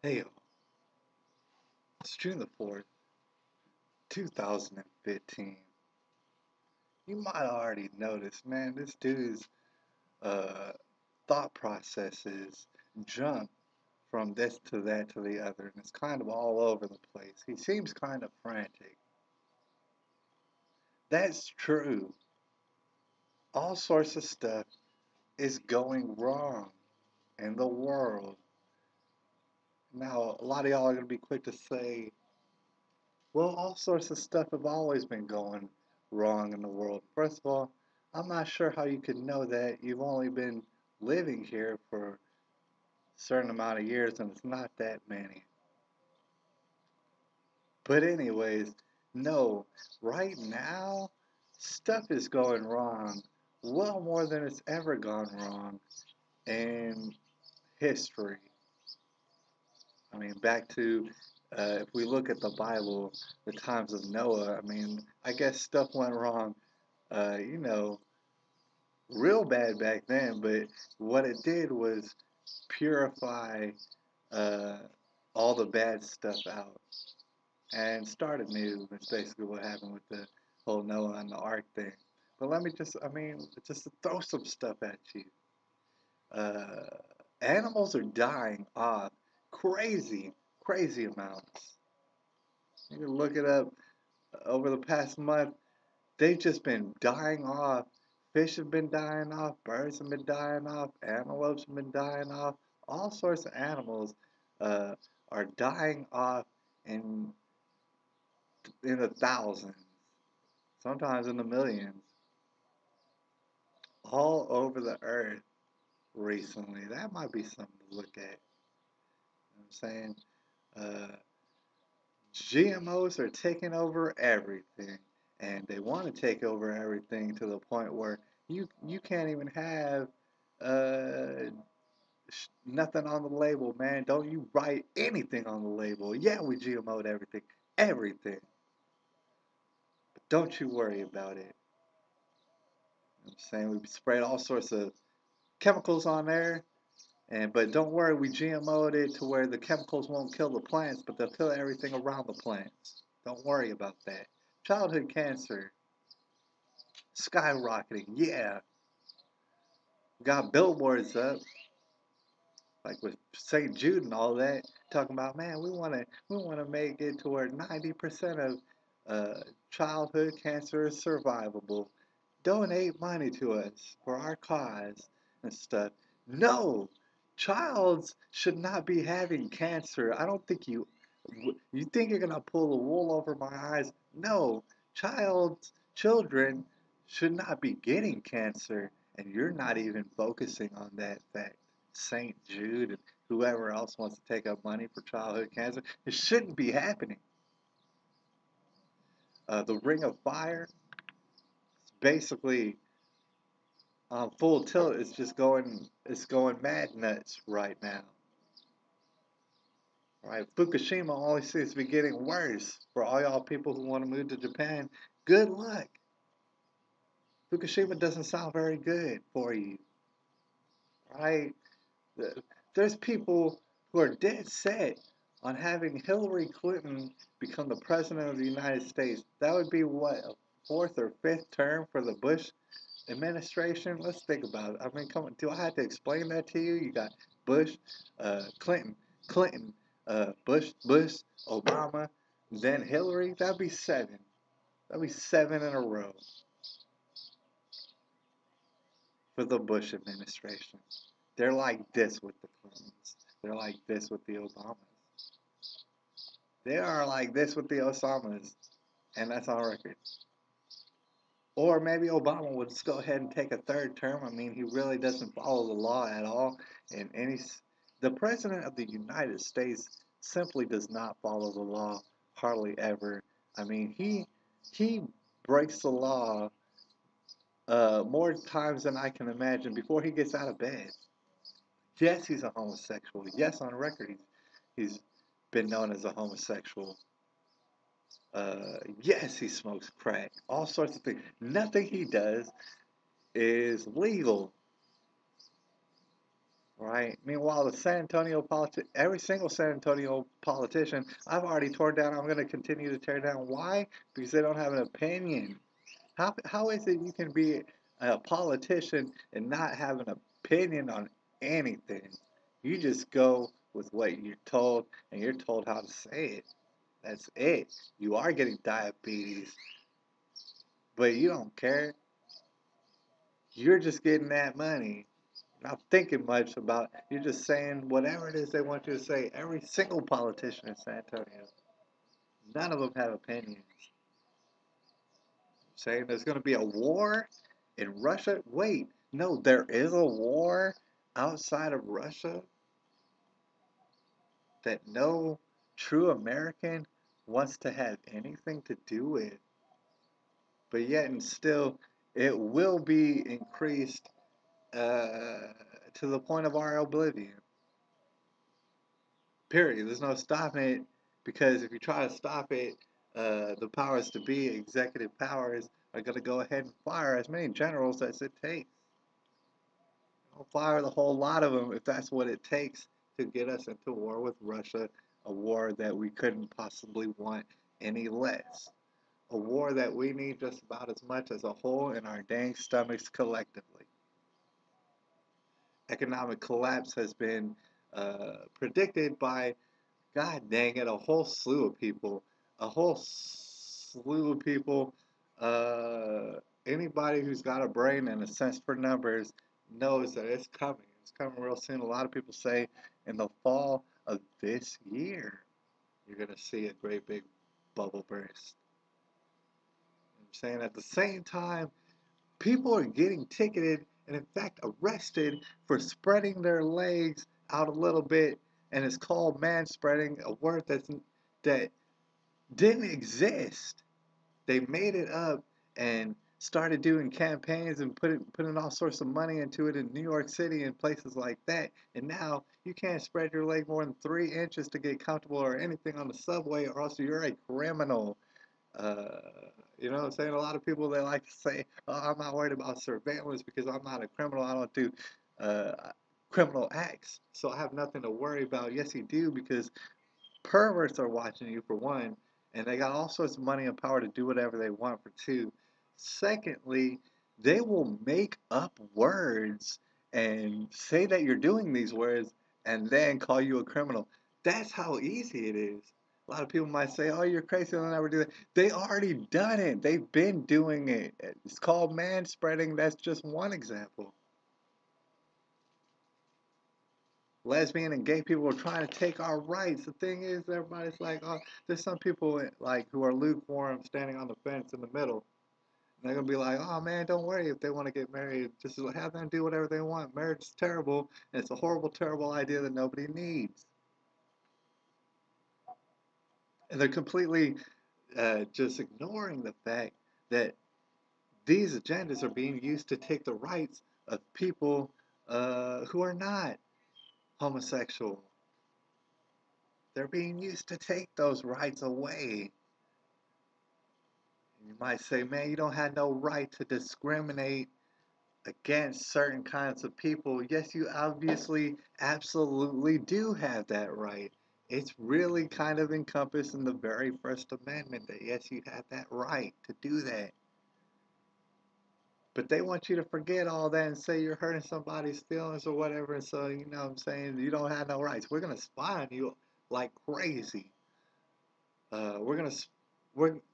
Hey, it's June the 4th, 2015. You might already notice, man, this dude's uh, thought processes jump from this to that to the other, and it's kind of all over the place. He seems kind of frantic. That's true. All sorts of stuff is going wrong in the world. Now, a lot of y'all are going to be quick to say, well, all sorts of stuff have always been going wrong in the world. First of all, I'm not sure how you could know that. You've only been living here for a certain amount of years, and it's not that many. But anyways, no, right now, stuff is going wrong well more than it's ever gone wrong in history. I mean, back to if we look at the Bible, the times of Noah, I mean, I guess stuff went wrong, you know, real bad back then, but what it did was purify uh, all the bad stuff out and start anew. That's basically what happened with the whole Noah and the ark thing. But let me just, I mean, just to throw some stuff at you. Uh, Animals are dying off crazy, crazy amounts. You can look it up over the past month. They've just been dying off. Fish have been dying off. Birds have been dying off. Antelopes have been dying off. All sorts of animals uh, are dying off in the thousands, sometimes in the millions, all over the earth recently. That might be something to look at. You know what I'm saying? Uh, GMOs are taking over everything, and they want to take over everything to the point where you can't even have uh, nothing on the label, man. Don't you write anything on the label. Yeah, we GMO'd everything, everything. But don't you worry about it. You know what I'm saying we sprayed all sorts of chemicals on there, and but don't worry, we GMO'd it to where the chemicals won't kill the plants, but they'll kill everything around the plants. Don't worry about that. Childhood cancer skyrocketing. Yeah, got billboards up like with St. Jude and all that, talking about, man, we want to make it to where 90% of childhood cancer is survivable. Donate money to us for our cause and stuff. No, childs should not be having cancer. I don't think you think you're gonna pull the wool over my eyes. No, children should not be getting cancer, and you're not even focusing on that fact. St. Jude and whoever else wants to take up money for childhood cancer. It shouldn't be happening. The Ring of Fire, basically on full tilt. It's going mad nuts right now. Right, Fukushima only seems to be getting worse. For all y'all people who want to move to Japan, good luck. Fukushima doesn't sound very good for you, right? There's people who are dead set on having Hillary Clinton become the president of the United States. That would be what, a fourth or fifth term for the Bush administration? Let's think about it. I mean, come on, do I have to explain that to you? You got Bush, Clinton, Clinton, Bush, Obama, then Hillary. That'd be seven. That'd be seven in a row for the Bush administration. They're like this with the Clintons. They're like this with the Obamas. They are like this with the Osamas, and that's on record. Or maybe Obama would just go ahead and take a third term. I mean, he really doesn't follow the law at all. And the president of the United States simply does not follow the law hardly ever. I mean, he breaks the law more times than I can imagine before he gets out of bed. Yes, he's a homosexual. Yes, on record, he's been known as a homosexual. Yes, he smokes crack. All sorts of things. Nothing he does is legal. right? Meanwhile, the San Antonio every single San Antonio politician, I've already torn down. I'm going to continue to tear down. Why? Because they don't have an opinion. How is it you can be a politician and not have an opinion on anything? You just go with what you're told, and you're told how to say it. That's it. You are getting diabetes, but you don't care. You're just getting that money. Not thinking much about. You're just saying whatever it is they want you to say. Every single politician in San Antonio, none of them have opinions. Saying there's going to be a war in Russia. Wait, no, there is a war outside of Russia that no true American wants to have anything to do with. But yet and still, it will be increased to the point of our oblivion. Period. There's no stopping it because if you try to stop it, the powers to be, executive powers, are going to go ahead and fire as many generals as it takes. They'll fire the whole lot of them if that's what it takes to get us into war with Russia, a war that we couldn't possibly want any less. A war that we need just about as much as a hole in our dang stomachs collectively. Economic collapse has been predicted by, God dang it, a whole slew of people. A whole slew of people. Uh, Anybody who's got a brain and a sense for numbers knows that it's coming. It's coming real soon. A lot of people say in the fall of this year, you're going to see a great big bubble burst. I'm saying at the same time, people are getting ticketed and, in fact, arrested for spreading their legs out a little bit, and it's called man spreading, a word that didn't exist. They made it up and started doing campaigns and putting all sorts of money into it in New York City and places like that. And now you can't spread your leg more than 3 inches to get comfortable or anything on the subway, or else you're a criminal. Uh, you know what I'm saying? A lot of people, they like to say, "Oh, I'm not worried about surveillance because I'm not a criminal. I don't do uh, criminal acts, so I have nothing to worry about." Yes, you do, because perverts are watching you, for one, and they got all sorts of money and power to do whatever they want, for two. Secondly, they will make up words and say that you're doing these words and then call you a criminal. That's how easy it is. A lot of people might say, "Oh, you're crazy, they'll never do that." They already done it. They've been doing it. It's called man spreading. That's just one example. Lesbian and gay people are trying to take our rights. The thing is, everybody's like, oh, there's some people like who are lukewarm, standing on the fence in the middle. And they're gonna be like, oh man, don't worry if they want to get married. Just have them do whatever they want. Marriage is terrible, and it's a horrible, terrible idea that nobody needs. And they're completely just ignoring the fact that these agendas are being used to take the rights of people who are not homosexual. They're being used to take those rights away. You might say, man, you don't have no right to discriminate against certain kinds of people. Yes, you obviously absolutely do have that right. It's really kind of encompassed in the very First Amendment that, yes, you have that right to do that. But they want you to forget all that and say you're hurting somebody's feelings or whatever. And so, you know what I'm saying? You don't have no rights. We're going to spy on you like crazy. We're going to,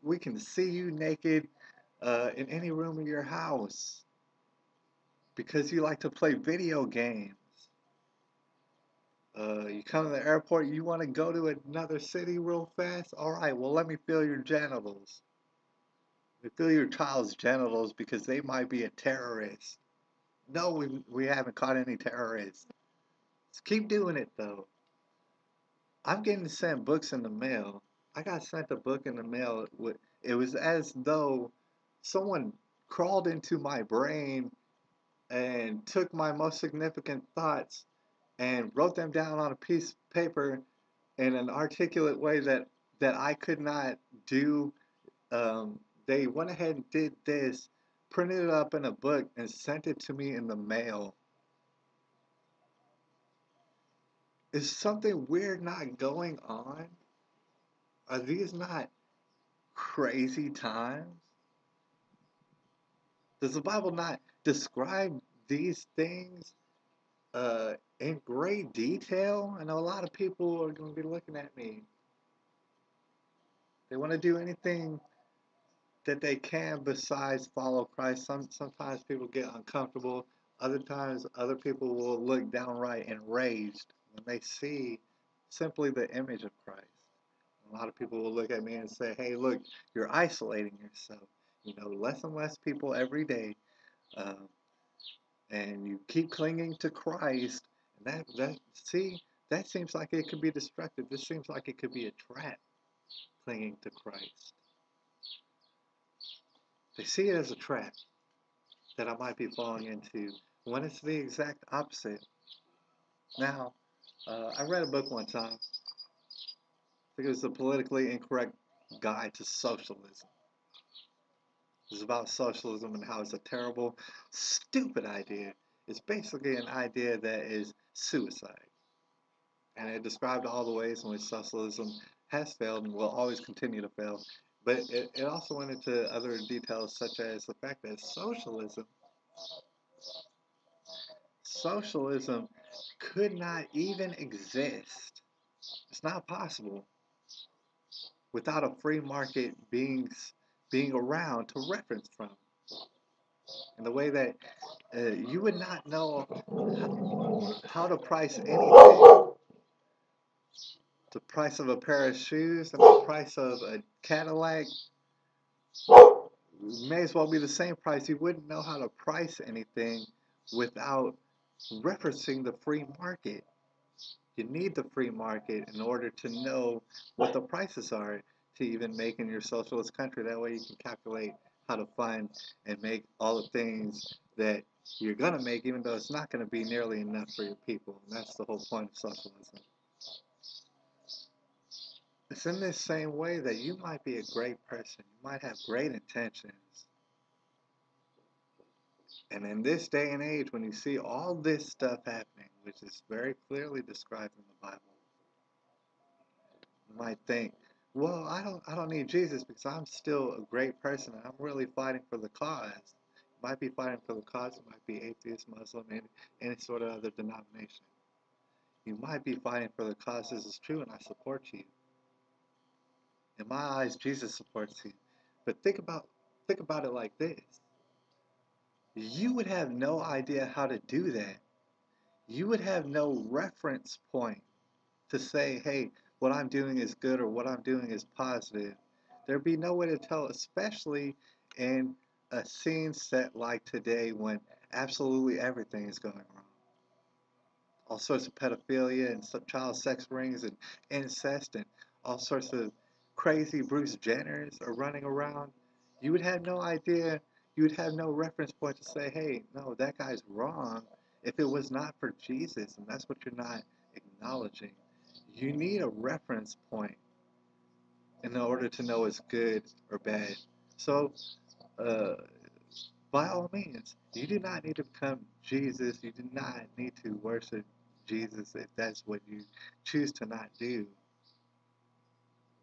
we can see you naked in any room in your house because you like to play video games. You come to the airport, you want to go to another city real fast? All right, well, let me feel your genitals. Let me feel your child's genitals because they might be a terrorist. No, we haven't caught any terrorists. Just keep doing it, though. I'm getting sent books in the mail. I got sent a book in the mail. It was as though someone crawled into my brain and took my most significant thoughts and wrote them down on a piece of paper in an articulate way that I could not do. They went ahead and did this, printed it up in a book, and sent it to me in the mail. Is something weird not going on? Are these not crazy times? Does the Bible not describe these things in great detail? I know a lot of people are going to be looking at me. They want to do anything that they can besides follow Christ. Sometimes people get uncomfortable. Other times, other people will look downright enraged when they see simply the image of Christ. A lot of people will look at me and say, "Hey, look, you're isolating yourself. You know, less and less people every day, um, and you keep clinging to Christ. And that seems like it could be destructive. This seems like it could be a trap, clinging to Christ. They see it as a trap that I might be falling into when it's the exact opposite. Now, I read a book one time. I think it was The Politically Incorrect Guide to Socialism. It's about socialism and how it's a terrible, stupid idea. It's basically an idea that is suicide. And it described all the ways in which socialism has failed and will always continue to fail. But it also went into other details, such as the fact that socialism could not even exist. It's not possible without a free market being around to reference from. In the way that you would not know how to price anything. The price of a pair of shoes and the price of a Cadillac may as well be the same price. You wouldn't know how to price anything without referencing the free market. You need the free market in order to know what the prices are to even make in your socialist country. That way you can calculate how to fund and make all the things that you're going to make, even though it's not going to be nearly enough for your people. And that's the whole point of socialism. It's in this same way that you might be a great person. You might have great intentions. And in this day and age, when you see all this stuff happening, which is very clearly described in the Bible, you might think, well, I don't need Jesus because I'm still a great person and I'm really fighting for the cause. You might be fighting for the cause, you might be atheist, Muslim, any sort of other denomination. You might be fighting for the cause. This is true and I support you. In my eyes, Jesus supports you. But think about it like this. You would have no idea how to do that. You would have no reference point to say, hey, what I'm doing is good or what I'm doing is positive. There'd be no way to tell, especially in a scene set like today when absolutely everything is going wrong. All sorts of pedophilia and child sex rings and incest and all sorts of crazy Bruce Jenners are running around. You would have no idea, you would have no reference point to say, hey, no, that guy's wrong if it was not for Jesus, and that's what you're not acknowledging. You need a reference point in order to know it's good or bad. So, uh, by all means, you do not need to become Jesus. You do not need to worship Jesus if that's what you choose to not do.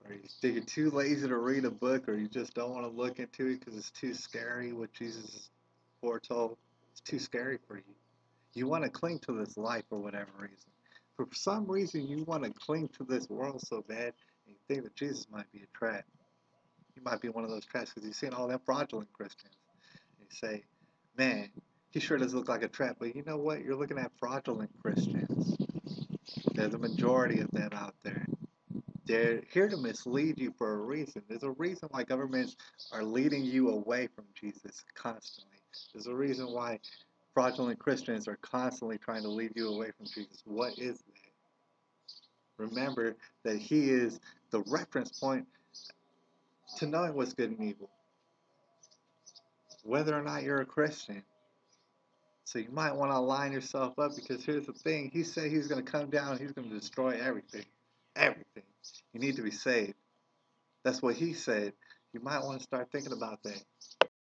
Or you think you're too lazy to read a book, or you just don't want to look into it because it's too scary what Jesus foretold. It's too scary for you. You want to cling to this life for whatever reason. For some reason, you want to cling to this world so bad, and you think that Jesus might be a trap. He might be one of those traps because you've seen all them fraudulent Christians. And you say, man, he sure does look like a trap. But you know what? You're looking at fraudulent Christians. There's a majority of them out there. They're here to mislead you for a reason. There's a reason why governments are leading you away from Jesus constantly. There's a reason why fraudulent Christians are constantly trying to lead you away from Jesus. What is that? Remember that he is the reference point to knowing what's good and evil, whether or not you're a Christian. So you might want to line yourself up because here's the thing. He said he's going to come down and he's going to destroy everything. Everything. You need to be saved. That's what he said. You might want to start thinking about that.